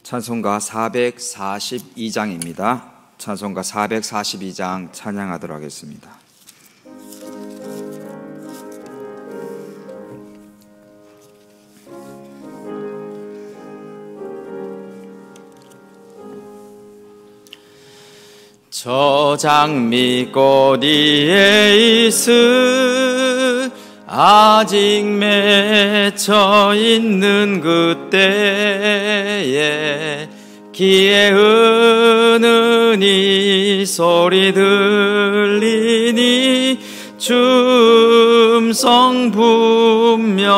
찬송가 442장입니다. 찬송가 442장 찬양하도록 하겠습니다. 저 장미꼬리에 있을 아직 맺혀 있는 그때에 귀에 은은히 소리 들리니 춤성 분명하다.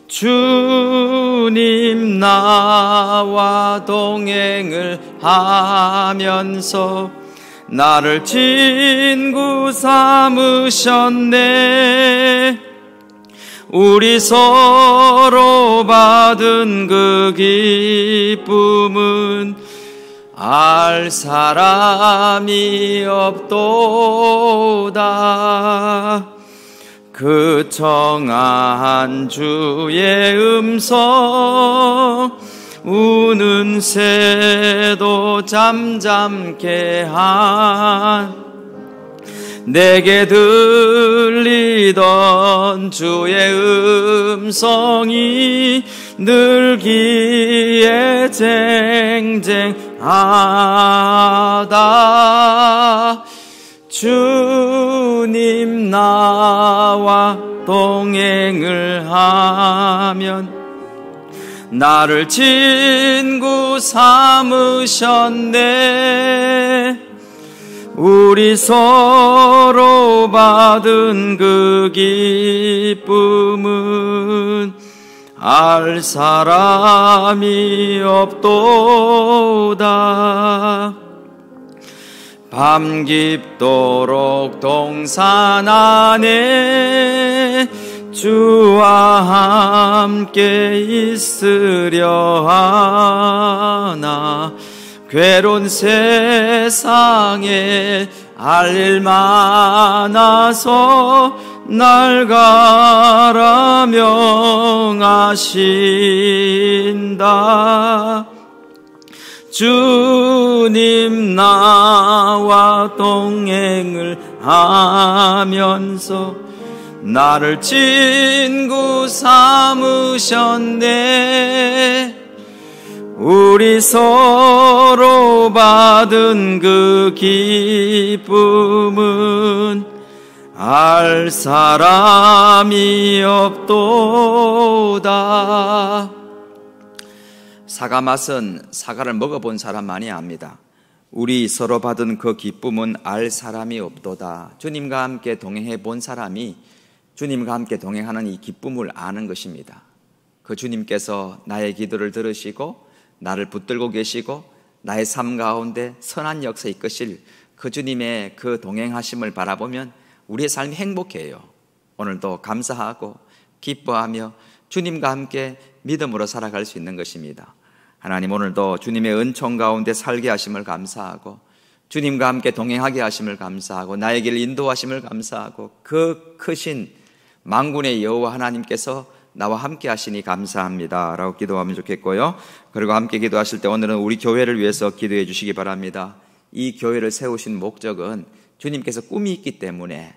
주님 나와 동행을 하면서 나를 친구 삼으셨네. 우리 서로 받은 그 기쁨은 알 사람이 없도다. 그 청아한 주의 음성 우는 새도 잠잠케 한 내게 들리던 주의 음성이 늘 귀에 쟁쟁하다. 주님 나와 동행을 하면 나를 친구 삼으셨네. 우리 서로 받은 그 기쁨은 알 사람이 없도다. 밤 깊도록 동산 안에 주와 함께 있으려 하나. 괴로운 세상에 알 일 많아서 날 가라 명하신다. 주님 나와 동행을 하면서 나를 친구 삼으셨네. 우리 서로 받은 그 기쁨은 알 사람이 없도다. 사과 맛은 사과를 먹어본 사람만이 압니다. 우리 서로 받은 그 기쁨은 알 사람이 없도다. 주님과 함께 동행해 본 사람이 주님과 함께 동행하는 이 기쁨을 아는 것입니다. 그 주님께서 나의 기도를 들으시고 나를 붙들고 계시고 나의 삶 가운데 선한 역사 이끄실 그 주님의 그 동행하심을 바라보면 우리의 삶이 행복해요. 오늘도 감사하고 기뻐하며 주님과 함께 믿음으로 살아갈 수 있는 것입니다. 하나님, 오늘도 주님의 은총 가운데 살게 하심을 감사하고 주님과 함께 동행하게 하심을 감사하고 나의 길을 인도하심을 감사하고 그 크신 만군의 여호와 하나님께서 나와 함께 하시니 감사합니다 라고 기도하면 좋겠고요. 그리고 함께 기도하실 때 오늘은 우리 교회를 위해서 기도해 주시기 바랍니다. 이 교회를 세우신 목적은 주님께서 꿈이 있기 때문에,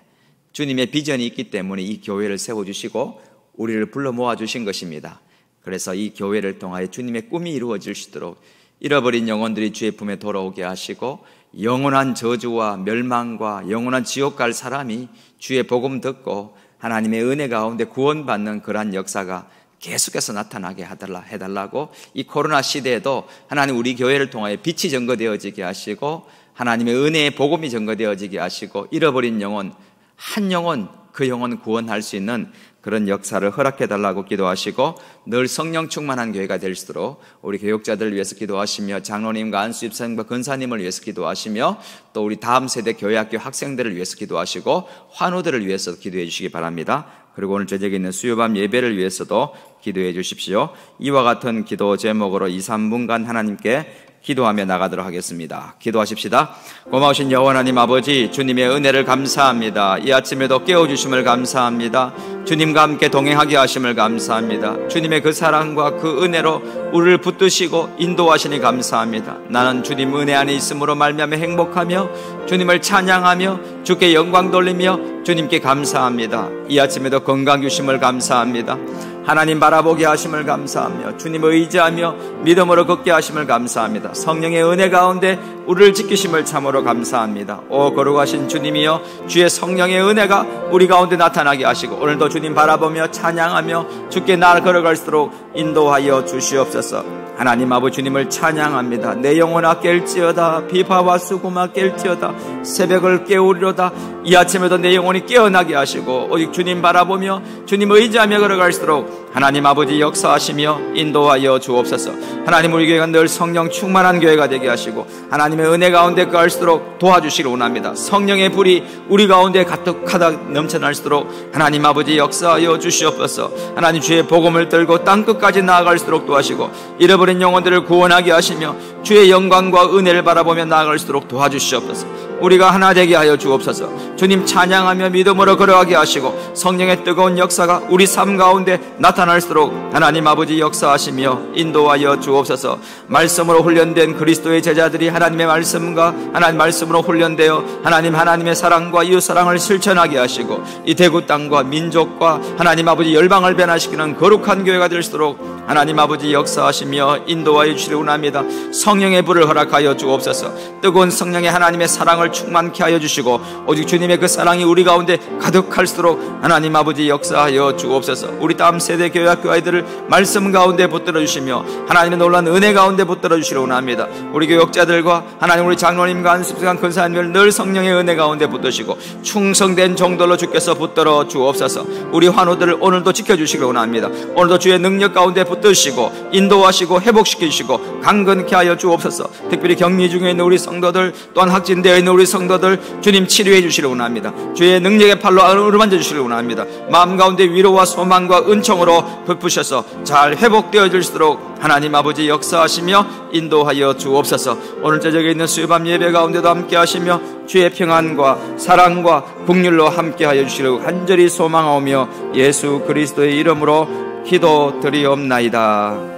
주님의 비전이 있기 때문에 이 교회를 세워주시고 우리를 불러 모아주신 것입니다. 그래서 이 교회를 통하여 주님의 꿈이 이루어질 수 있도록 잃어버린 영혼들이 주의 품에 돌아오게 하시고 영원한 저주와 멸망과 영원한 지옥 갈 사람이 주의 복음 듣고 하나님의 은혜 가운데 구원받는 그러한 역사가 계속해서 나타나게 해달라고 이 코로나 시대에도 하나님 우리 교회를 통하여 빛이 전거되어지게 하시고 하나님의 은혜의 복음이 전거되어지게 하시고 잃어버린 영혼, 한 영혼, 그 영혼 구원할 수 있는 그런 역사를 허락해달라고 기도하시고 늘 성령 충만한 교회가 될 수 있도록 우리 교육자들을 위해서 기도하시며 장로님과 안수집사님과 근사님을 위해서 기도하시며 또 우리 다음 세대 교회학교 학생들을 위해서 기도하시고 환우들을 위해서 기도해 주시기 바랍니다. 그리고 오늘 저녁에 있는 수요밤 예배를 위해서도 기도해 주십시오. 이와 같은 기도 제목으로 2, 3분간 하나님께 기도하며 나가도록 하겠습니다. 기도하십시다. 고마우신 여호와 하나님 아버지, 주님의 은혜를 감사합니다. 이 아침에도 깨워주심을 감사합니다. 주님과 함께 동행하게 하심을 감사합니다. 주님의 그 사랑과 그 은혜로 우리를 붙드시고 인도하시니 감사합니다. 나는 주님 은혜 안에 있음으로 말미암아 행복하며 주님을 찬양하며 주께 영광 돌리며 주님께 감사합니다. 이 아침에도 건강 주심을 감사합니다. 하나님 바라보게 하심을 감사하며 주님을 의지하며 믿음으로 걷게 하심을 감사합니다. 성령의 은혜 가운데 우리를 지키심을 참으로 감사합니다. 오 거룩하신 주님이여, 주의 성령의 은혜가 우리 가운데 나타나게 하시고 오늘도 주님 바라보며 찬양하며 주께 날 걸어갈수록 인도하여 주시옵소서. 하나님 아버지, 주님을 찬양합니다. 내 영혼아 깰지어다, 비바와 수고마 깰지어다, 새벽을 깨우리로다. 이 아침에도 내 영혼이 깨어나게 하시고 오직 주님 바라보며 주님 의지하며 걸어갈수록 하나님 아버지 역사하시며 인도하여 주옵소서. 하나님, 우리 교회가 늘 성령 충만한 교회가 되게 하시고 하나님의 은혜 가운데 갈수록 도와주시길 원합니다. 성령의 불이 우리 가운데 가득하다 넘쳐날수록 하나님 아버지 역사하여 주시옵소서. 하나님, 주의 복음을 들고 땅끝까지 나아갈수록 도와주시고 잃어버린 영혼들을 구원하게 하시며 주의 영광과 은혜를 바라보며 나아갈수록 도와주시옵소서. 우리가 하나 되게 하여 주옵소서. 주님 찬양하며 믿음으로 걸어가게 하시고 성령의 뜨거운 역사가 우리 삶 가운데 나타날수록 하나님 아버지 역사하시며 인도하여 주옵소서. 말씀으로 훈련된 그리스도의 제자들이 하나님의 말씀과 하나님 말씀으로 훈련되어 하나님의 사랑과 이웃사랑을 실천하게 하시고 이 대구 땅과 민족과 하나님 아버지 열방을 변화시키는 거룩한 교회가 될수록 하나님 아버지 역사하시며 인도하여 주시기 원합니다. 성령의 불을 허락하여 주옵소서. 뜨거운 성령의 하나님의 사랑을 충만케 하여 주시고 오직 주님의 그 사랑이 우리 가운데 가득할수록 하나님 아버지 역사하여 주옵소서. 우리 다음 세대 교회 학교 아이들을 말씀 가운데 붙들어 주시며 하나님의 놀라운 은혜 가운데 붙들어 주시기 원합니다. 우리 교역자들과 하나님 우리 장로님과 안습관 권사님을 늘 성령의 은혜 가운데 붙드시고 충성된 종들로 주께서 붙들어 주옵소서. 우리 환우들을 오늘도 지켜주시기 원합니다. 오늘도 주의 능력 가운데 붙드시고 인도하시고 회복시키시고 강건케 하여 주옵소서. 특별히 격리 중에 있는 우리 성도들, 또한 확진되어 있는 우리 성도들 주님 치료해 주시기 원합니다. 주의 능력의 팔로 어루만져 주시기 원합니다. 마음 가운데 위로와 소망과 은총으로 베푸셔서 잘 회복되어 질수록 하나님 아버지 역사하시며 인도하여 주옵소서. 오늘 저녁에 있는 수요밤 예배 가운데도 함께 하시며 주의 평안과 사랑과 긍휼로 함께 하여 주시려고 간절히 소망하오며 예수 그리스도의 이름으로 기도드리옵나이다.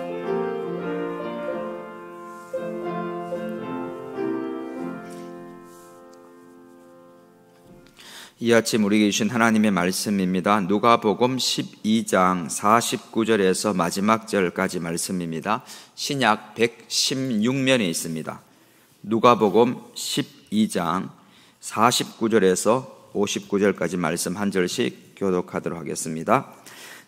이 아침 우리에게 주신 하나님의 말씀입니다. 누가복음 12장 49절에서 마지막 절까지 말씀입니다. 신약 116면에 있습니다. 누가복음 12장 49절에서 59절까지 말씀 한 절씩 교독하도록 하겠습니다.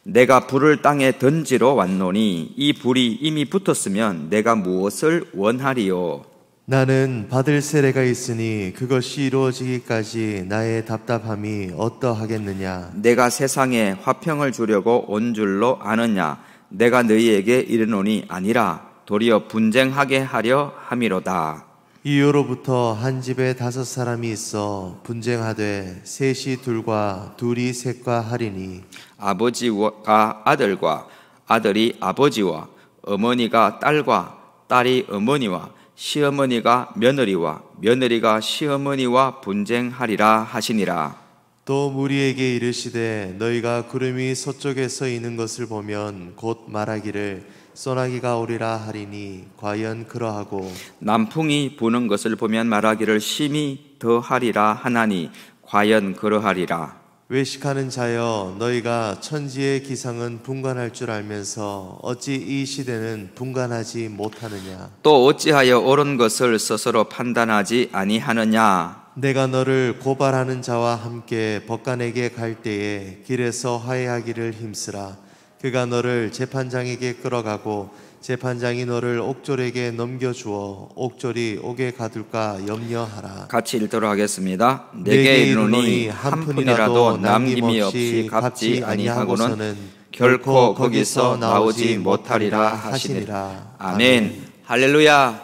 내가 불을 땅에 던지러 왔노니 이 불이 이미 붙었으면 내가 무엇을 원하리요? 나는 받을 세례가 있으니 그것이 이루어지기까지 나의 답답함이 어떠하겠느냐? 내가 세상에 화평을 주려고 온 줄로 아느냐? 내가 너희에게 이르노니 아니라 도리어 분쟁하게 하려 함이로다. 이후로부터 한 집에 5사람이 있어 분쟁하되 셋이 둘과 둘이 셋과 하리니 아버지가 아들과 아들이 아버지와 어머니가 딸과 딸이 어머니와 시어머니가 며느리와 며느리가 시어머니와 분쟁하리라 하시니라. 또 무리에게 이르시되 너희가 구름이 서쪽에서 이는 것을 보면 곧 말하기를 소나기가 오리라 하리니 과연 그러하고 남풍이 부는 것을 보면 말하기를 심히 더하리라 하나니 과연 그러하리라. 외식하는 자여 너희가 천지의 기상은 분간할 줄 알면서 어찌 이 시대는 분간하지 못하느냐? 또 어찌하여 옳은 것을 스스로 판단하지 아니하느냐? 내가 너를 고발하는 자와 함께 법관에게 갈 때에 길에서 화해하기를 힘쓰라. 그가 너를 재판장에게 끌어가고 재판장이 너를 옥졸에게 넘겨주어 옥졸이 옥에 가둘까 염려하라. 같이 읽도록 하겠습니다. 내게 이르노니 한 푼이라도 남김이 없이 갚지 아니하고는 결코 거기서 나오지 못하리라 하시니라. 아멘. 할렐루야.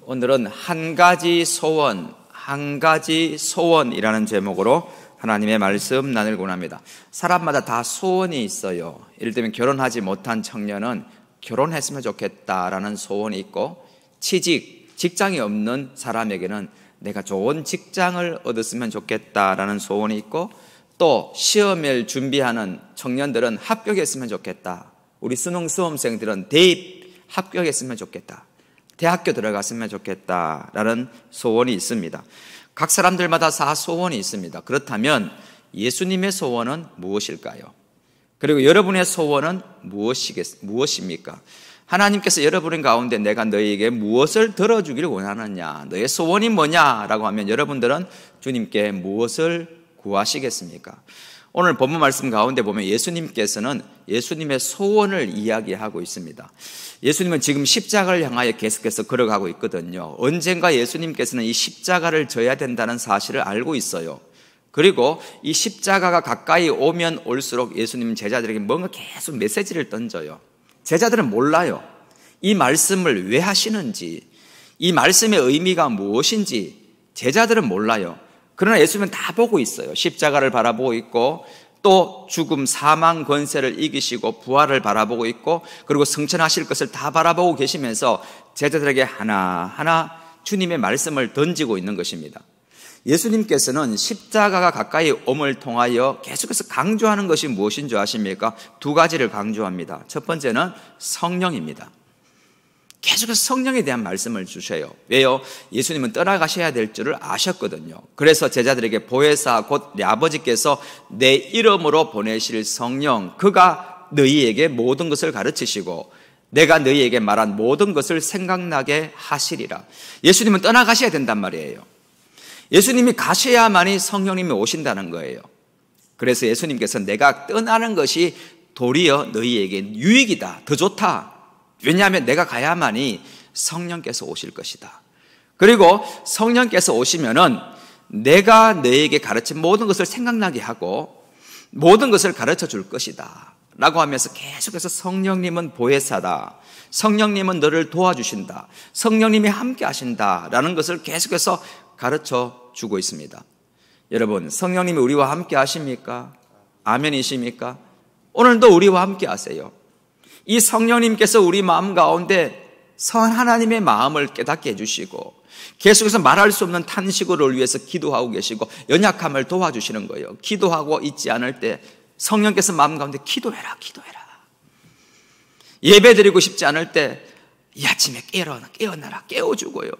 오늘은 한 가지 소원이라는 제목으로 하나님의 말씀 나누고 합니다. 사람마다 다 소원이 있어요. 예를 들면 결혼하지 못한 청년은 결혼했으면 좋겠다라는 소원이 있고, 취직, 직장이 없는 사람에게는 내가 좋은 직장을 얻었으면 좋겠다라는 소원이 있고, 또 시험을 준비하는 청년들은 합격했으면 좋겠다. 우리 수능수험생들은 대입 합격했으면 좋겠다. 대학교 들어갔으면 좋겠다라는 소원이 있습니다. 각 사람들마다 다 소원이 있습니다. 그렇다면 예수님의 소원은 무엇일까요? 그리고 여러분의 소원은 무엇입니까? 하나님께서 여러분 가운데 내가 너희에게 무엇을 들어주기를 원하느냐, 너의 소원이 뭐냐라고 하면 여러분들은 주님께 무엇을 구하시겠습니까? 오늘 본문 말씀 가운데 보면 예수님께서는 예수님의 소원을 이야기하고 있습니다. 예수님은 지금 십자가를 향하여 계속해서 걸어가고 있거든요. 언젠가 예수님께서는 이 십자가를 져야 된다는 사실을 알고 있어요. 그리고 이 십자가가 가까이 오면 올수록 예수님은 제자들에게 뭔가 계속 메시지를 던져요. 제자들은 몰라요. 이 말씀을 왜 하시는지, 이 말씀의 의미가 무엇인지 제자들은 몰라요. 그러나 예수님은 다 보고 있어요. 십자가를 바라보고 있고, 또 죽음, 사망, 권세를 이기시고 부활을 바라보고 있고, 그리고 승천하실 것을 다 바라보고 계시면서 제자들에게 하나하나 주님의 말씀을 던지고 있는 것입니다. 예수님께서는 십자가가 가까이 옴을 통하여 계속해서 강조하는 것이 무엇인 줄 아십니까? 두 가지를 강조합니다. 첫 번째는 성령입니다. 계속해서 성령에 대한 말씀을 주셔요. 왜요? 예수님은 떠나가셔야 될 줄을 아셨거든요. 그래서 제자들에게 보혜사 곧 내 아버지께서 내 이름으로 보내실 성령, 그가 너희에게 모든 것을 가르치시고 내가 너희에게 말한 모든 것을 생각나게 하시리라. 예수님은 떠나가셔야 된단 말이에요. 예수님이 가셔야만이 성령님이 오신다는 거예요. 그래서 예수님께서 내가 떠나는 것이 도리어 너희에게 유익이다, 더 좋다. 왜냐하면 내가 가야만이 성령께서 오실 것이다. 그리고 성령께서 오시면은 내가 너에게 가르친 모든 것을 생각나게 하고 모든 것을 가르쳐 줄 것이다 라고 하면서 계속해서 성령님은 보혜사다, 성령님은 너를 도와주신다, 성령님이 함께 하신다 라는 것을 계속해서 가르쳐 주고 있습니다. 여러분, 성령님이 우리와 함께 하십니까? 아멘이십니까? 오늘도 우리와 함께 하세요. 이 성령님께서 우리 마음 가운데 선 하나님의 마음을 깨닫게 해주시고 계속해서 말할 수 없는 탄식을 위해서 기도하고 계시고 연약함을 도와주시는 거예요. 기도하고 있지 않을 때 성령께서 마음 가운데 기도해라, 기도해라. 예배드리고 싶지 않을 때 이 아침에 깨어나라, 깨워주고요.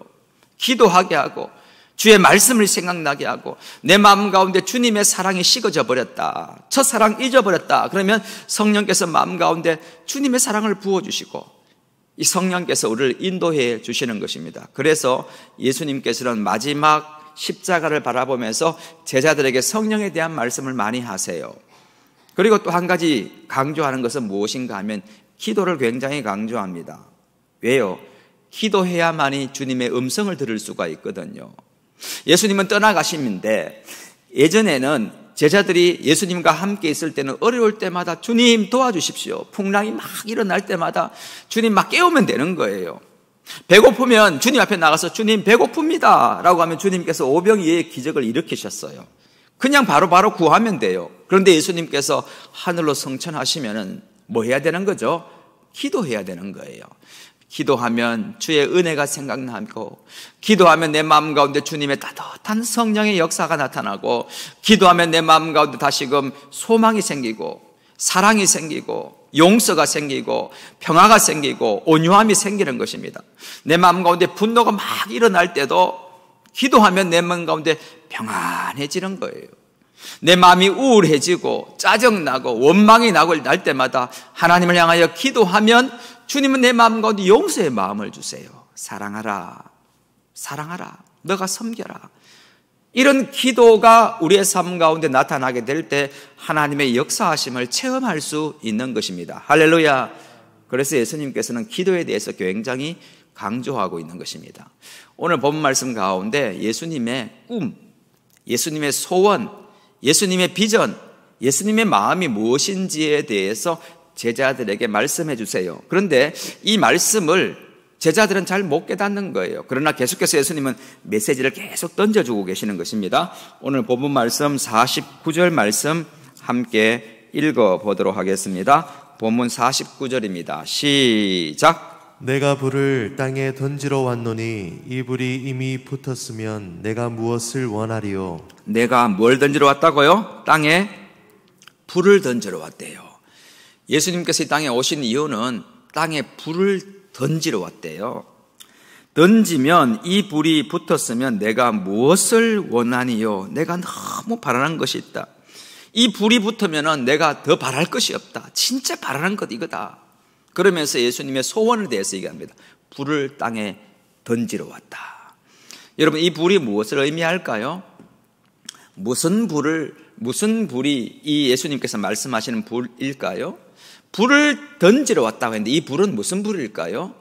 기도하게 하고 주의 말씀을 생각나게 하고 내 마음 가운데 주님의 사랑이 식어져 버렸다, 첫사랑 잊어버렸다. 그러면 성령께서 마음 가운데 주님의 사랑을 부어주시고 이 성령께서 우리를 인도해 주시는 것입니다. 그래서 예수님께서는 마지막 십자가를 바라보면서 제자들에게 성령에 대한 말씀을 많이 하세요. 그리고 또 한 가지 강조하는 것은 무엇인가 하면 기도를 굉장히 강조합니다. 왜요? 기도해야만이 주님의 음성을 들을 수가 있거든요. 예수님은 떠나가시는데 예전에는 제자들이 예수님과 함께 있을 때는 어려울 때마다 주님 도와주십시오, 풍랑이 막 일어날 때마다 주님 막 깨우면 되는 거예요. 배고프면 주님 앞에 나가서 주님 배고픕니다 라고 하면 주님께서 오병이어의 기적을 일으키셨어요. 그냥 바로바로 구하면 돼요. 그런데 예수님께서 하늘로 승천하시면은 뭐 해야 되는 거죠? 기도해야 되는 거예요. 기도하면 주의 은혜가 생각나고, 기도하면 내 마음 가운데 주님의 따뜻한 성령의 역사가 나타나고, 기도하면 내 마음 가운데 다시금 소망이 생기고 사랑이 생기고 용서가 생기고 평화가 생기고 온유함이 생기는 것입니다. 내 마음 가운데 분노가 막 일어날 때도 기도하면 내 마음 가운데 평안해지는 거예요. 내 마음이 우울해지고 짜증나고 원망이 날 때마다 하나님을 향하여 기도하면 주님은 내 마음 가운데 용서의 마음을 주세요. 사랑하라, 사랑하라, 너가 섬겨라. 이런 기도가 우리의 삶 가운데 나타나게 될 때 하나님의 역사하심을 체험할 수 있는 것입니다. 할렐루야. 그래서 예수님께서는 기도에 대해서 굉장히 강조하고 있는 것입니다. 오늘 본 말씀 가운데 예수님의 꿈, 예수님의 소원, 예수님의 비전, 예수님의 마음이 무엇인지에 대해서 제자들에게 말씀해 주세요. 그런데 이 말씀을 제자들은 잘 못 깨닫는 거예요. 그러나 계속해서 예수님은 메시지를 계속 던져주고 계시는 것입니다. 오늘 본문 말씀 49절 말씀 함께 읽어보도록 하겠습니다. 본문 49절입니다. 시작. 내가 불을 땅에 던지러 왔노니 이 불이 이미 붙었으면 내가 무엇을 원하리요? 내가 뭘 던지러 왔다고요? 땅에 불을 던지러 왔대요. 예수님께서 이 땅에 오신 이유는 땅에 불을 던지러 왔대요. 던지면 이 불이 붙었으면 내가 무엇을 원하니요? 내가 너무 바라는 것이 있다. 이 불이 붙으면 내가 더 바랄 것이 없다. 진짜 바라는 것 이거다. 그러면서 예수님의 소원을 대해서 얘기합니다. 불을 땅에 던지러 왔다. 여러분, 이 불이 무엇을 의미할까요? 무슨 불이 이 예수님께서 말씀하시는 불일까요? 불을 던지러 왔다고 했는데 이 불은 무슨 불일까요?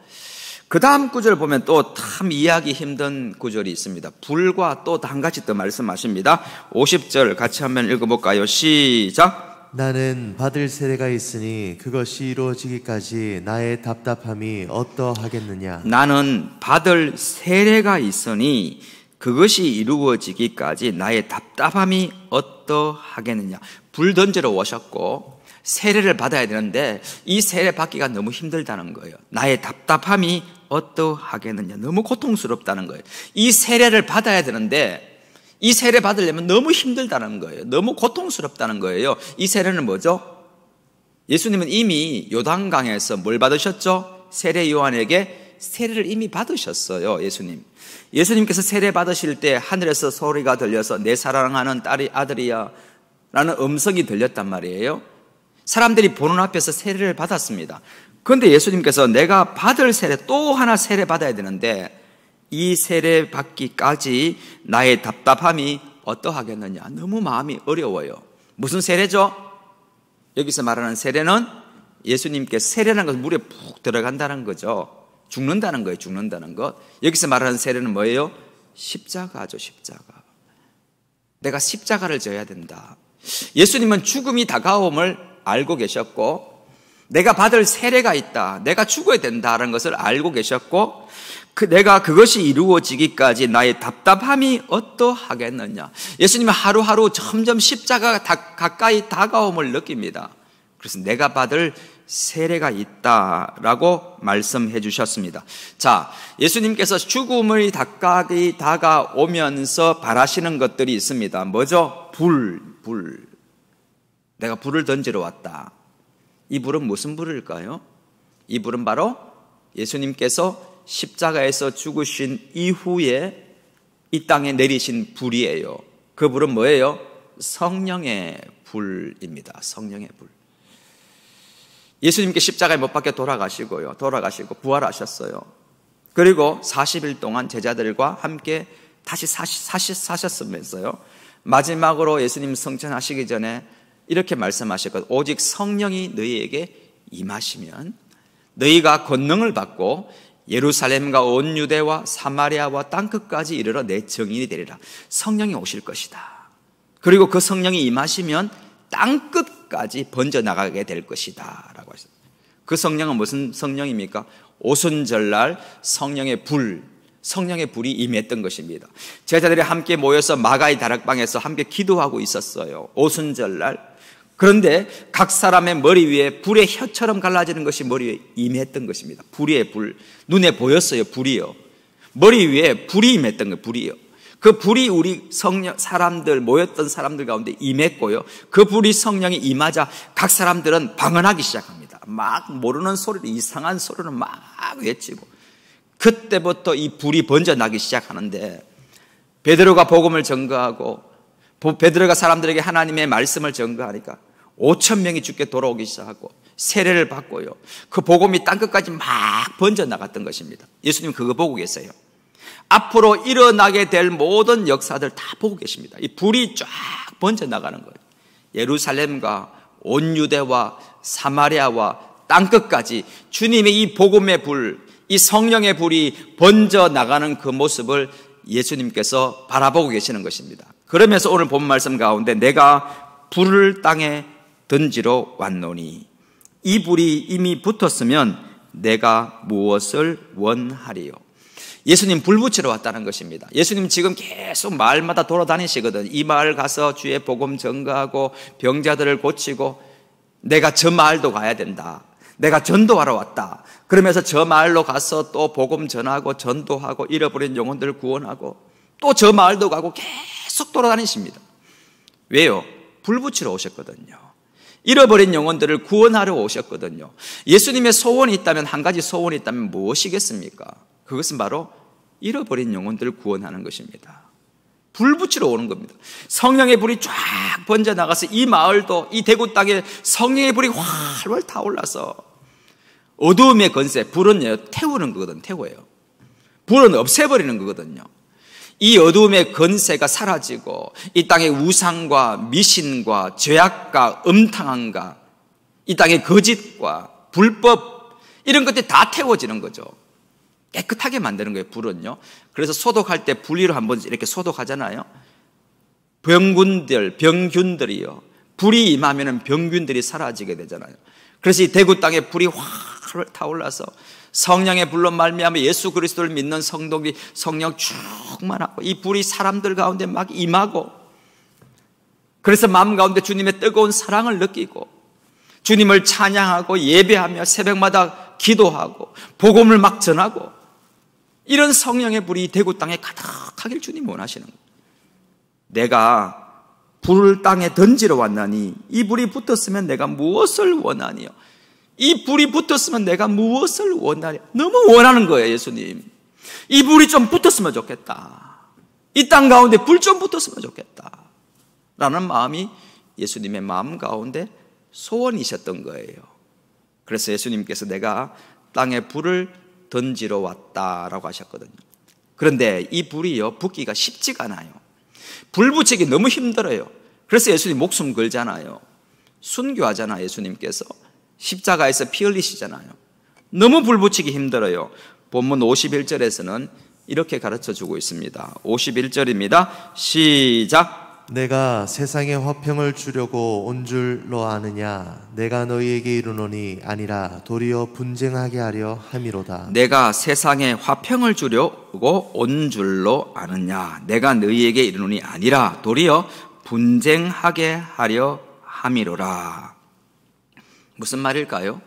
그 다음 구절을 보면 또 참 이해하기 힘든 구절이 있습니다. 불과 또 한 가지 더 말씀하십니다. 50절 같이 한번 읽어볼까요? 시작. 나는 받을 세례가 있으니 그것이 이루어지기까지 나의 답답함이 어떠하겠느냐? 나는 받을 세례가 있으니 그것이 이루어지기까지 나의 답답함이 어떠하겠느냐? 불 던지러 오셨고 세례를 받아야 되는데 이 세례 받기가 너무 힘들다는 거예요. 나의 답답함이 어떠하겠느냐? 너무 고통스럽다는 거예요. 이 세례를 받아야 되는데 이 세례 받으려면 너무 힘들다는 거예요. 너무 고통스럽다는 거예요. 이 세례는 뭐죠? 예수님은 이미 요단강에서 뭘 받으셨죠? 세례 요한에게 세례를 이미 받으셨어요. 예수님께서 세례 받으실 때 하늘에서 소리가 들려서 내 사랑하는 딸이 아들이야 라는 음성이 들렸단 말이에요. 사람들이 보는 앞에서 세례를 받았습니다. 그런데 예수님께서 내가 받을 세례, 또 하나 세례 받아야 되는데 이 세례 받기까지 나의 답답함이 어떠하겠느냐? 너무 마음이 어려워요. 무슨 세례죠? 여기서 말하는 세례는 예수님께 세례라는 것은 물에 푹 들어간다는 거죠. 죽는다는 거예요. 죽는다는 것. 여기서 말하는 세례는 뭐예요? 십자가죠. 십자가. 내가 십자가를 져야 된다. 예수님은 죽음이 다가옴을 알고 계셨고 내가 받을 세례가 있다. 내가 죽어야 된다는 것을 알고 계셨고 내가 그것이 이루어지기까지 나의 답답함이 어떠하겠느냐. 예수님은 하루하루 점점 십자가가 가까이 다가옴을 느낍니다. 그래서 내가 받을 세례가 있다라고 말씀해 주셨습니다. 자, 예수님께서 죽음을 가까이 다가오면서 바라시는 것들이 있습니다. 뭐죠? 불. 내가 불을 던지러 왔다. 이 불은 무슨 불일까요? 이 불은 바로 예수님께서 십자가에서 죽으신 이후에 이 땅에 내리신 불이에요. 그 불은 뭐예요? 성령의 불입니다. 성령의 불. 예수님께 십자가에 못 박혀 돌아가시고 부활하셨어요. 그리고 40일 동안 제자들과 함께 다시 사셨으면서요. 마지막으로 예수님 성천하시기 전에 이렇게 말씀하셨거든요. 오직 성령이 너희에게 임하시면 너희가 권능을 받고 예루살렘과 온 유대와 사마리아와 땅끝까지 이르러 내 증인이 되리라. 성령이 오실 것이다. 그리고 그 성령이 임하시면 땅끝까지 번져나가게 될 것이다 라고 하셨어요. 그 성령은 무슨 성령입니까? 오순절날 성령의 불이 임했던 것입니다. 제자들이 함께 모여서 마가의 다락방에서 함께 기도하고 있었어요. 오순절날. 그런데 각 사람의 머리 위에 불의 혀처럼 갈라지는 것이 머리 위에 임했던 것입니다. 불의 불. 눈에 보였어요. 불이요. 머리 위에 불이 임했던 거예요. 불이요. 그 불이 우리 모였던 사람들 가운데 임했고요. 그 불이 성령이 임하자 각 사람들은 방언하기 시작합니다. 막 모르는 소리로 이상한 소리를 막 외치고 그때부터 이 불이 번져나기 시작하는데 베드로가 복음을 전거하고 베드로가 사람들에게 하나님의 말씀을 전거하니까 5,000명이 주께 돌아오기 시작하고 세례를 받고요. 그 복음이 땅끝까지 막 번져나갔던 것입니다. 예수님 그거 보고 계세요. 앞으로 일어나게 될 모든 역사들 다 보고 계십니다. 이 불이 쫙 번져나가는 거예요. 예루살렘과 온 유대와 사마리아와 땅끝까지 주님의 이 복음의 불, 이 성령의 불이 번져나가는 그 모습을 예수님께서 바라보고 계시는 것입니다. 그러면서 오늘 본 말씀 가운데 내가 불을 땅에 던지러 왔노니 이 불이 이미 붙었으면 내가 무엇을 원하리요. 예수님 불 붙이러 왔다는 것입니다. 예수님 지금 계속 마을마다 돌아다니시거든. 이 마을 가서 주의 복음 전거하고 병자들을 고치고 내가 저 마을도 가야 된다. 내가 전도하러 왔다. 그러면서 저 마을로 가서 또 복음 전하고 전도하고 잃어버린 영혼들을 구원하고 또 저 마을도 가고 계속 돌아다니십니다. 왜요? 불 붙이러 오셨거든요. 잃어버린 영혼들을 구원하러 오셨거든요. 예수님의 소원이 있다면, 한 가지 소원이 있다면 무엇이겠습니까? 그것은 바로 잃어버린 영혼들을 구원하는 것입니다. 불 붙이러 오는 겁니다. 성령의 불이 쫙 번져나가서 이 마을도, 이 대구 땅에 성령의 불이 활활 타올라서 어두움의 건세, 불은 태우는 거거든요. 태워요. 불은 없애버리는 거거든요. 이 어두움의 건세가 사라지고 이 땅의 우상과 미신과 죄악과 음탕함과 이 땅의 거짓과 불법 이런 것들이 다 태워지는 거죠. 깨끗하게 만드는 거예요, 불은요. 그래서 소독할 때 분리로 한번 이렇게 소독하잖아요. 병균들이요. 불이 임하면 병균들이 사라지게 되잖아요. 그래서 이 대구 땅에 불이 활 타올라서 성령의 불로 말미암아 예수 그리스도를 믿는 성도들이 성령 충만하고 이 불이 사람들 가운데 막 임하고, 그래서 마음 가운데 주님의 뜨거운 사랑을 느끼고 주님을 찬양하고 예배하며 새벽마다 기도하고 복음을 막 전하고, 이런 성령의 불이 대구 땅에 가득하길 주님이 원하시는 거예요. 내가 불을 땅에 던지러 왔나니 이 불이 붙었으면 내가 무엇을 원하니요? 이 불이 붙었으면 내가 무엇을 원하냐? 너무 원하는 거예요, 예수님. 이 불이 좀 붙었으면 좋겠다. 이 땅 가운데 불 좀 붙었으면 좋겠다. 라는 마음이 예수님의 마음 가운데 소원이셨던 거예요. 그래서 예수님께서 내가 땅에 불을 던지러 왔다라고 하셨거든요. 그런데 이 불이요, 붙기가 쉽지가 않아요. 불 붙이기 너무 힘들어요. 그래서 예수님 목숨 걸잖아요. 순교하잖아요, 예수님께서. 십자가에서 피 흘리시잖아요. 너무 불 붙이기 힘들어요. 본문 51절에서는 이렇게 가르쳐주고 있습니다. 51절입니다. 시작. 내가 세상에 화평을 주려고 온 줄로 아느냐? 내가 너희에게 이르노니 아니라 도리어 분쟁하게 하려 함이로다. 내가 세상에 화평을 주려고 온 줄로 아느냐? 내가 너희에게 이르노니 아니라 도리어 분쟁하게 하려 함이로라. 무슨 말일까요?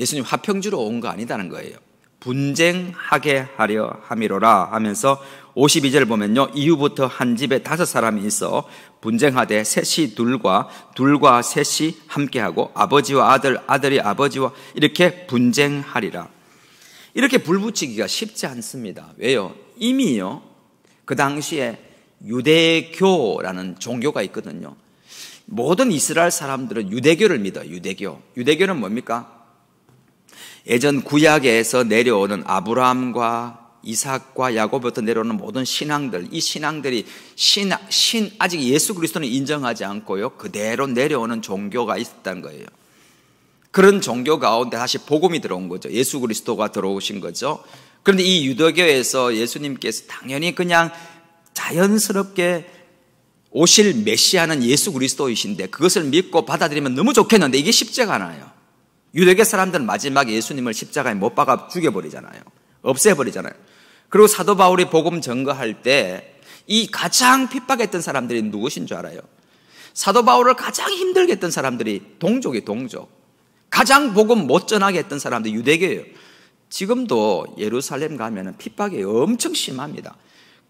예수님 화평 주러 온 거 아니다는 거예요. 분쟁하게 하려 함이로라 하면서 52절 보면요, 이후부터 한 집에 5사람이 있어 분쟁하되 셋이 둘과 셋이 함께하고 아버지와 아들, 아들이 아버지와 이렇게 분쟁하리라. 이렇게 불붙이기가 쉽지 않습니다. 왜요? 이미요, 그 당시에 유대교라는 종교가 있거든요. 모든 이스라엘 사람들은 유대교를 믿어요. 유대교는 뭡니까? 예전 구약에서 내려오는 아브라함과 이삭과 야곱부터 내려오는 모든 신앙들, 이 신앙들이 아직 예수 그리스도는 인정하지 않고요, 그대로 내려오는 종교가 있었다는 거예요. 그런 종교 가운데 다시 복음이 들어온 거죠. 예수 그리스도가 들어오신 거죠. 그런데 이 유대교에서 예수님께서 당연히 그냥 자연스럽게 오실 메시아는 예수 그리스도이신데 그것을 믿고 받아들이면 너무 좋겠는데 이게 쉽지가 않아요. 유대교 사람들은 마지막에 예수님을 십자가에 못 박아 죽여버리잖아요. 없애버리잖아요. 그리고 사도 바울이 복음 전거할 때 이 가장 핍박했던 사람들이 누구신 줄 알아요? 사도 바울을 가장 힘들게 했던 사람들이 동족. 가장 복음 못 전하게 했던 사람들이 유대교예요. 지금도 예루살렘 가면 핍박이 엄청 심합니다.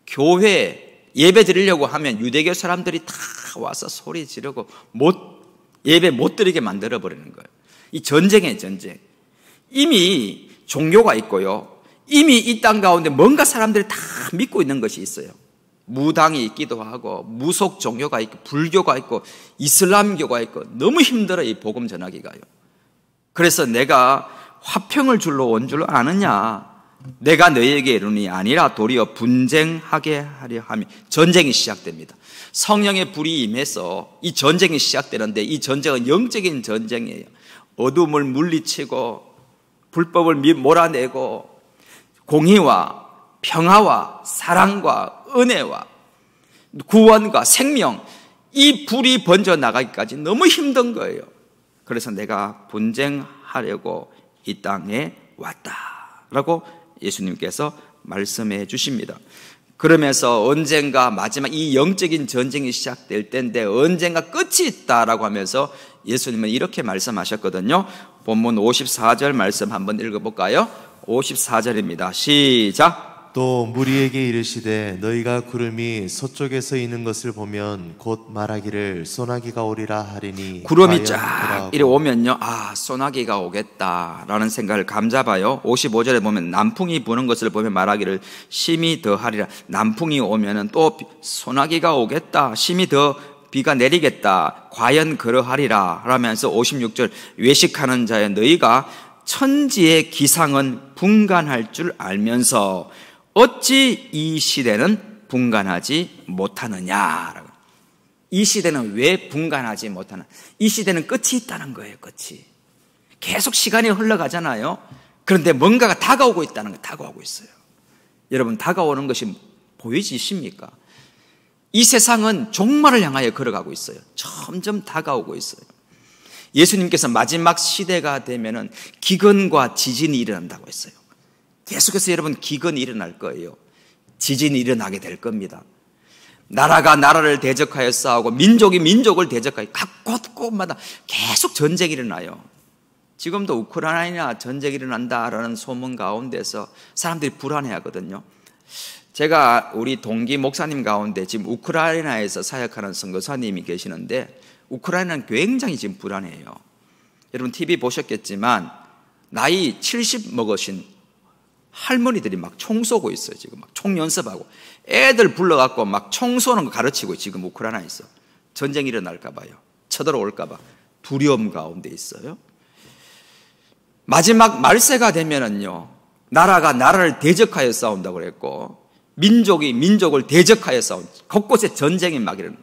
교회 예배 드리려고 하면 유대교 사람들이 다 와서 소리 지르고 예배 못 드리게 만들어버리는 거예요. 이 전쟁이에요, 전쟁. 이미 종교가 있고요, 이미 이 땅 가운데 뭔가 사람들이 다 믿고 있는 것이 있어요. 무당이 있기도 하고 무속 종교가 있고 불교가 있고 이슬람교가 있고 너무 힘들어요, 이 복음 전하기가요. 그래서 내가 화평을 주러 온 줄 아느냐? 내가 너희에게 이르니 아니라 도리어 분쟁하게 하려 함이. 전쟁이 시작됩니다. 성령의 불이 임해서 이 전쟁이 시작되는데 이 전쟁은 영적인 전쟁이에요. 어둠을 물리치고 불법을 몰아내고 공의와 평화와 사랑과 은혜와 구원과 생명, 이 불이 번져나가기까지 너무 힘든 거예요. 그래서 내가 분쟁하려고 이 땅에 왔다라고 예수님께서 말씀해 주십니다. 그러면서 언젠가 마지막 이 영적인 전쟁이 시작될 때인데 언젠가 끝이 있다라고 하면서 예수님은 이렇게 말씀하셨거든요. 본문 54절 말씀 한번 읽어볼까요? 54절입니다. 시작. 또 무리에게 이르시되 너희가 구름이 서쪽에서 이는 것을 보면 곧 말하기를 소나기가 오리라 하리니 구름이 쫙 이리 오면요, 아, 소나기가 오겠다라는 생각을 감잡아요. 55절에 보면 남풍이 부는 것을 보면 말하기를 심히 더하리라. 남풍이 오면은 또 소나기가 오겠다, 심히 더 비가 내리겠다, 과연 그러하리라 하면서 56절 외식하는 자여 너희가 천지의 기상은 분간할 줄 알면서 어찌 이 시대는 분간하지 못하느냐. 이 시대는 왜 분간하지 못하나? 이 시대는 끝이 있다는 거예요. 끝이 계속 시간이 흘러가잖아요. 그런데 뭔가가 다가오고 있다는 거, 다가오고 있어요. 여러분, 다가오는 것이 보이십니까? 이 세상은 종말을 향하여 걸어가고 있어요. 점점 다가오고 있어요. 예수님께서 마지막 시대가 되면은 기근과 지진이 일어난다고 했어요. 계속해서 여러분, 기근이 일어날 거예요. 지진이 일어나게 될 겁니다. 나라가 나라를 대적하여 싸우고 민족이 민족을 대적하여 각 곳곳마다 계속 전쟁이 일어나요. 지금도 우크라이나 전쟁이 일어난다라는 소문 가운데서 사람들이 불안해하거든요. 제가 우리 동기 목사님 가운데 지금 우크라이나에서 사역하는 선교사님이 계시는데 우크라이나는 굉장히 지금 불안해요. 여러분 TV 보셨겠지만 나이 70 먹으신 할머니들이 막 총 쏘고 있어요. 지금 막 총 연습하고 애들 불러갖고 막 총 쏘는 거 가르치고 지금 우크라이나에 있어. 전쟁이 일어날까 봐요. 쳐들어올까 봐 두려움 가운데 있어요. 마지막 말세가 되면은요, 나라가 나라를 대적하여 싸운다고 그랬고 민족이 민족을 대적하여 싸운, 곳곳에 전쟁이 막 일어나,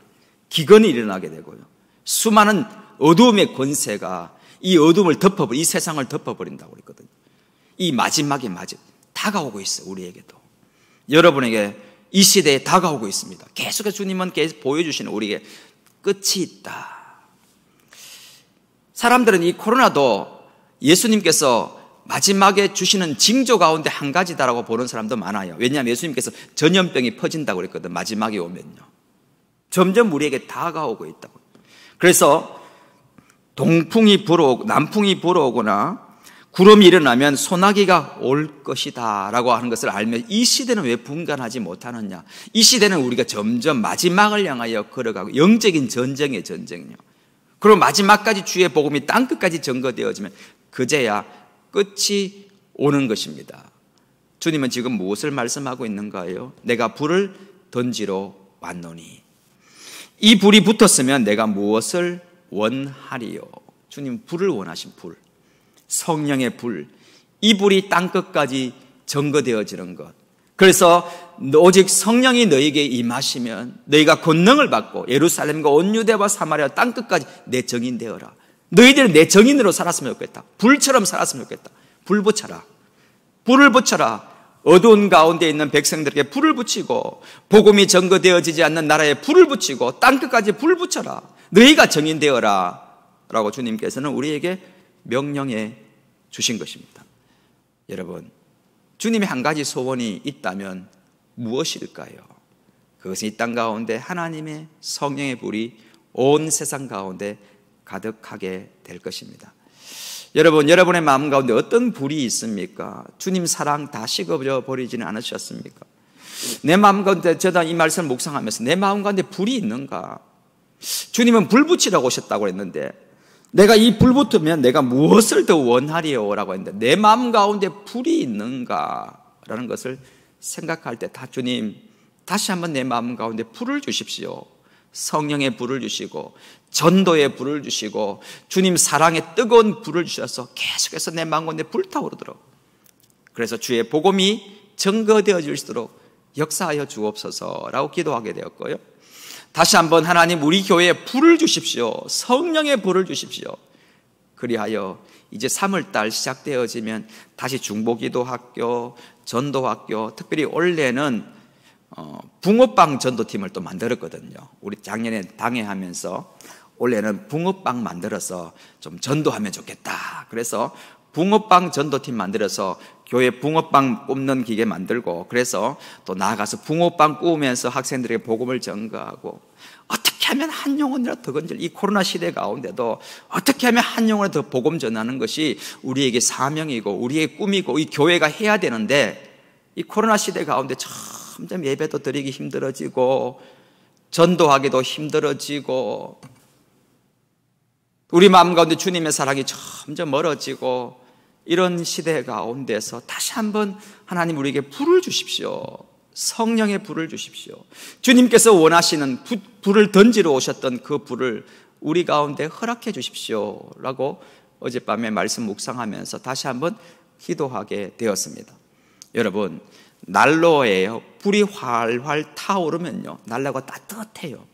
기근이 일어나게 되고요, 수많은 어두움의 권세가 이 어둠을 덮어버리, 이 세상을 덮어버린다고 그랬거든요. 이 마지막이 다가오고 있어요. 우리에게도, 여러분에게 이 시대에 다가오고 있습니다. 계속해서 주님은 계속 보여주시는 우리에게 끝이 있다. 사람들은 이 코로나도 예수님께서 마지막에 주시는 징조 가운데 한 가지다라고 보는 사람도 많아요. 왜냐하면 예수님께서 전염병이 퍼진다고 그랬거든. 마지막에 오면요, 점점 우리에게 다가오고 있다고. 그래서 동풍이 불어오고 남풍이 불어오거나 구름이 일어나면 소나기가 올 것이다 라고 하는 것을 알면 이 시대는 왜 분간하지 못하느냐. 이 시대는 우리가 점점 마지막을 향하여 걸어가고 영적인 전쟁의 전쟁이요. 그리고 마지막까지 주의 복음이 땅끝까지 전거되어지면 그제야 끝이 오는 것입니다. 주님은 지금 무엇을 말씀하고 있는가요? 내가 불을 던지러 왔노니. 이 불이 붙었으면 내가 무엇을 원하리요? 주님 불을 원하신 불, 성령의 불, 이 불이 땅끝까지 전거되어지는 것. 그래서 오직 성령이 너에게 임하시면 너희가 권능을 받고 예루살렘과 온 유대와 사마리아 땅끝까지 내 증인 되어라. 너희들은 내 증인으로 살았으면 좋겠다. 불처럼 살았으면 좋겠다. 불 붙여라. 불을 붙여라. 어두운 가운데 있는 백성들에게 불을 붙이고 복음이 전거되어지지 않는 나라에 불을 붙이고 땅끝까지 불 붙여라. 너희가 증인 되어라 라고 주님께서는 우리에게 명령해 주신 것입니다. 여러분, 주님의 한 가지 소원이 있다면 무엇일까요? 그것은 이 땅 가운데 하나님의 성령의 불이 온 세상 가운데 가득하게 될 것입니다. 여러분, 여러분의 마음 가운데 어떤 불이 있습니까? 주님 사랑 다 식어져 버리지는 않으셨습니까? 내 마음 가운데, 저도 이 말씀을 묵상하면서 내 마음 가운데 불이 있는가? 주님은 불 붙이라고 오셨다고 했는데 내가 이 불 붙으면 내가 무엇을 더 원하리요? 라고 했는데 내 마음 가운데 불이 있는가? 라는 것을 생각할 때 다 주님 다시 한번 내 마음 가운데 불을 주십시오. 성령의 불을 주시고 전도의 불을 주시고 주님 사랑의 뜨거운 불을 주셔서 계속해서 내 마음 가운데 불타오르도록, 그래서 주의 복음이 증거되어질 수 있도록 역사하여 주옵소서라고 기도하게 되었고요. 다시 한번 하나님 우리 교회에 불을 주십시오. 성령의 불을 주십시오. 그리하여 이제 3월달 시작되어지면 다시 중보기도 학교, 전도학교, 특별히 올해는 붕어빵 전도팀을 또 만들었거든요. 우리 작년에 당회하면서 올해는 붕어빵 만들어서 좀 전도하면 좋겠다. 그래서 붕어빵 전도팀 만들어서 교회 붕어빵 굽는 기계 만들고, 그래서 또 나아가서 붕어빵 구우면서 학생들에게 복음을 전가하고, 어떻게 어떻게 하면 한 영혼이라도 더 건질, 이 코로나 시대 가운데도 어떻게 하면 한 영혼이라도 더 복음 전하는 것이 우리에게 사명이고 우리의 꿈이고 이 교회가 해야 되는데, 이 코로나 시대 가운데 점점 예배도 드리기 힘들어지고 전도하기도 힘들어지고 우리 마음 가운데 주님의 사랑이 점점 멀어지고, 이런 시대 가운데서 다시 한번 하나님 우리에게 불을 주십시오. 성령의 불을 주십시오. 주님께서 원하시는 불을 던지러 오셨던 그 불을 우리 가운데 허락해 주십시오 라고 어젯밤에 말씀 묵상하면서 다시 한번 기도하게 되었습니다. 여러분, 난로에요, 불이 활활 타오르면요, 난로가 따뜻해요.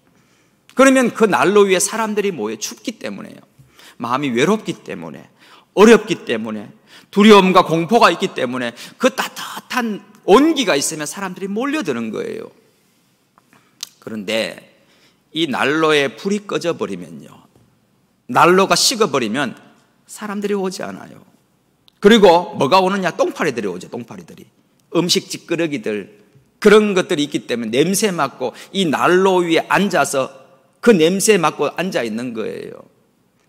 그러면 그 난로 위에 사람들이 모여 춥기 때문에요, 마음이 외롭기 때문에, 어렵기 때문에, 두려움과 공포가 있기 때문에 그 따뜻한 온기가 있으면 사람들이 몰려드는 거예요. 그런데 이 난로에 불이 꺼져버리면요, 난로가 식어버리면 사람들이 오지 않아요. 그리고 뭐가 오느냐? 똥파리들이 오죠. 똥파리들이, 음식 찌끄러기들, 그런 것들이 있기 때문에 냄새 맡고 이 난로 위에 앉아서 그 냄새 맡고 앉아 있는 거예요.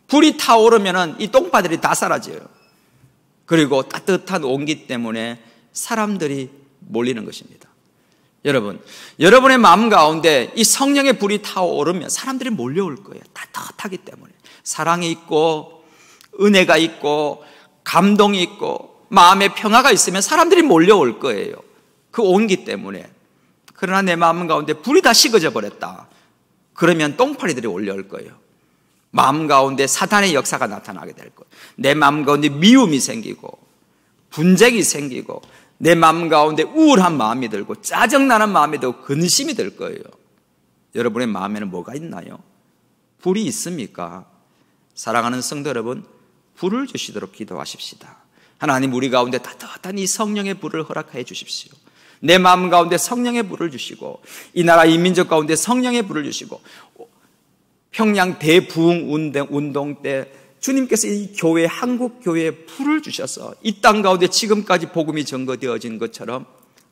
불이 타오르면 이 똥파들이 다 사라져요. 그리고 따뜻한 온기 때문에 사람들이 몰리는 것입니다. 여러분, 여러분의 마음 가운데 이 성령의 불이 타오르면 사람들이 몰려올 거예요. 따뜻하기 때문에. 사랑이 있고 은혜가 있고 감동이 있고 마음의 평화가 있으면 사람들이 몰려올 거예요. 그 온기 때문에. 그러나 내 마음 가운데 불이 다 식어져 버렸다. 그러면 똥파리들이 올려올 거예요. 마음 가운데 사탄의 역사가 나타나게 될 거예요. 내 마음 가운데 미움이 생기고 분쟁이 생기고 내 마음 가운데 우울한 마음이 들고 짜증나는 마음이 들고 근심이 들 거예요. 여러분의 마음에는 뭐가 있나요? 불이 있습니까? 사랑하는 성도 여러분, 불을 주시도록 기도하십시다. 하나님, 우리 가운데 따뜻한 이 성령의 불을 허락해 주십시오. 내 마음 가운데 성령의 불을 주시고 이 나라 이 민족 가운데 성령의 불을 주시고, 평양 대부흥 운동 때 주님께서 이 교회, 한국 교회에 불을 주셔서 이 땅 가운데 지금까지 복음이 전거되어진 것처럼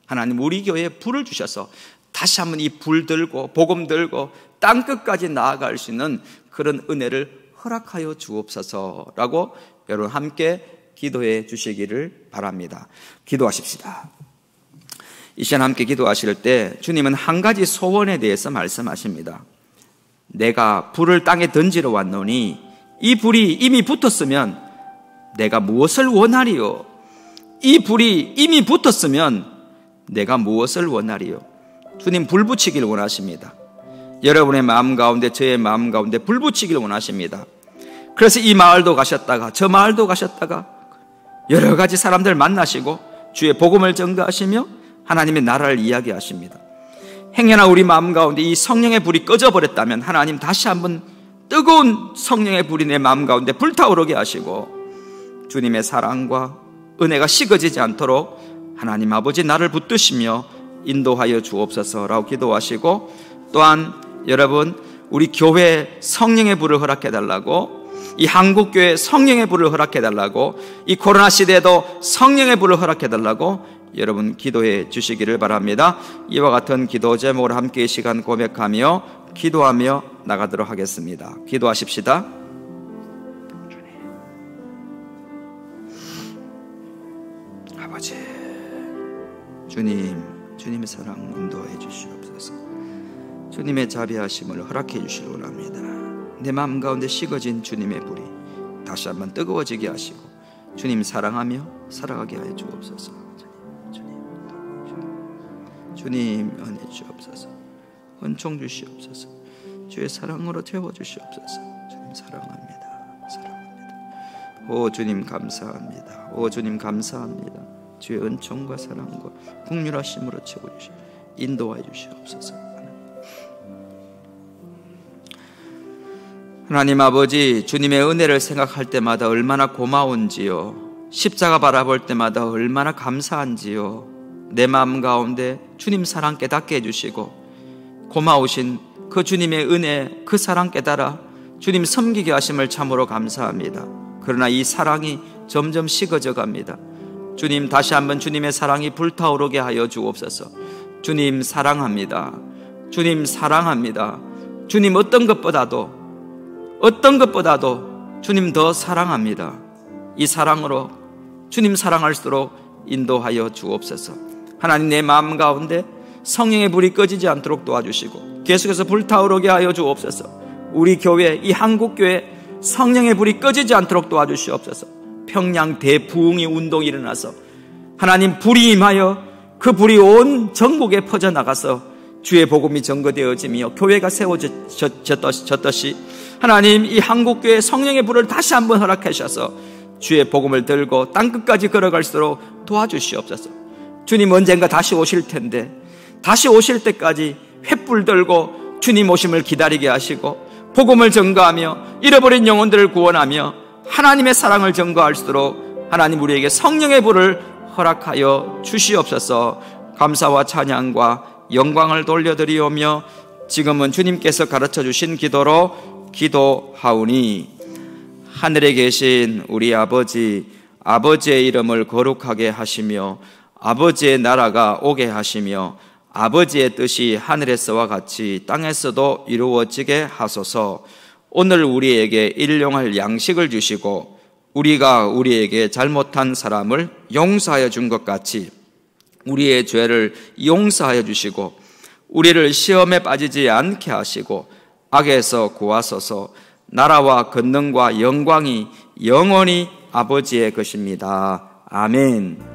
하나님 우리 교회에 불을 주셔서 다시 한번 이 불 들고 복음 들고 땅 끝까지 나아갈 수 있는 그런 은혜를 허락하여 주옵소서라고 여러분 함께 기도해 주시기를 바랍니다. 기도하십시다. 이 시간 함께 기도하실 때 주님은 한 가지 소원에 대해서 말씀하십니다. 내가 불을 땅에 던지러 왔노니 이 불이 이미 붙었으면 내가 무엇을 원하리요? 이 불이 이미 붙었으면 내가 무엇을 원하리요? 주님, 불 붙이기를 원하십니다. 여러분의 마음 가운데, 저의 마음 가운데 불 붙이기를 원하십니다. 그래서 이 마을도 가셨다가 저 마을도 가셨다가 여러 가지 사람들 만나시고 주의 복음을 전가하시며 하나님의 나라를 이야기하십니다. 행여나 우리 마음 가운데 이 성령의 불이 꺼져버렸다면 하나님 다시 한번 뜨거운 성령의 불이 내 마음 가운데 불타오르게 하시고 주님의 사랑과 은혜가 식어지지 않도록 하나님 아버지 나를 붙드시며 인도하여 주옵소서라고 기도하시고, 또한 여러분 우리 교회 성령의 불을 허락해달라고, 이 한국교회 성령의 불을 허락해달라고, 이 코로나 시대에도 성령의 불을 허락해달라고 여러분 기도해 주시기를 바랍니다. 이와 같은 기도 제목을 함께 이 시간 고백하며 기도하며 나가도록 하겠습니다. 기도하십시다. 아버지, 주님의 사랑 인도해 주시옵소서. 주님의 자비하심을 허락해 주시기 원합니다. 내 마음 가운데 식어진 주님의 불이 다시 한번 뜨거워지게 하시고 주님 사랑하며 살아가게 하여 주옵소서. 주님 은혜 주옵소서. 은총 주시옵소서. 주의 사랑으로 채워주시옵소서. 주님 사랑합니다. 오 주님 감사합니다. 오 주님 감사합니다. 주의 은총과 사랑과 긍휼하심으로 채워주시옵소서. 인도하여 주시옵소서. 하나님 아버지, 주님의 은혜를 생각할 때마다 얼마나 고마운지요, 십자가 바라볼 때마다 얼마나 감사한지요, 내 마음 가운데 주님 사랑 깨닫게 해주시고 고마우신 그 주님의 은혜, 그 사랑 깨달아 주님 섬기게 하심을 참으로 감사합니다. 그러나 이 사랑이 점점 식어져 갑니다. 주님, 다시 한번 주님의 사랑이 불타오르게 하여 주옵소서. 주님 사랑합니다. 주님 사랑합니다. 주님 어떤 것보다도 주님 더 사랑합니다. 이 사랑으로 주님 사랑할수록 인도하여 주옵소서. 하나님, 내 마음 가운데 성령의 불이 꺼지지 않도록 도와주시고 계속해서 불타오르게 하여 주옵소서. 우리 교회, 이 한국교회 성령의 불이 꺼지지 않도록 도와주시옵소서. 평양 대부흥의 운동이 일어나서 하나님 불이 임하여 그 불이 온 전국에 퍼져나가서 주의 복음이 전거되어지며 교회가 세워졌듯이 하나님, 이 한국교회 성령의 불을 다시 한번 허락해 주셔서 주의 복음을 들고 땅끝까지 걸어갈수록 도와주시옵소서. 주님 언젠가 다시 오실 텐데 다시 오실 때까지 횃불 들고 주님 오심을 기다리게 하시고 복음을 전거하며 잃어버린 영혼들을 구원하며 하나님의 사랑을 전거할수록 하나님 우리에게 성령의 불을 허락하여 주시옵소서. 감사와 찬양과 영광을 돌려드리오며 지금은 주님께서 가르쳐 주신 기도로 기도하오니, 하늘에 계신 우리 아버지, 아버지의 이름을 거룩하게 하시며 아버지의 나라가 오게 하시며 아버지의 뜻이 하늘에서와 같이 땅에서도 이루어지게 하소서. 오늘 우리에게 일용할 양식을 주시고 우리가 우리에게 잘못한 사람을 용서하여 준 것 같이 우리의 죄를 용서하여 주시고 우리를 시험에 빠지지 않게 하시고 악에서 구하소서. 나라와 권능과 영광이 영원히 아버지의 것입니다. 아멘.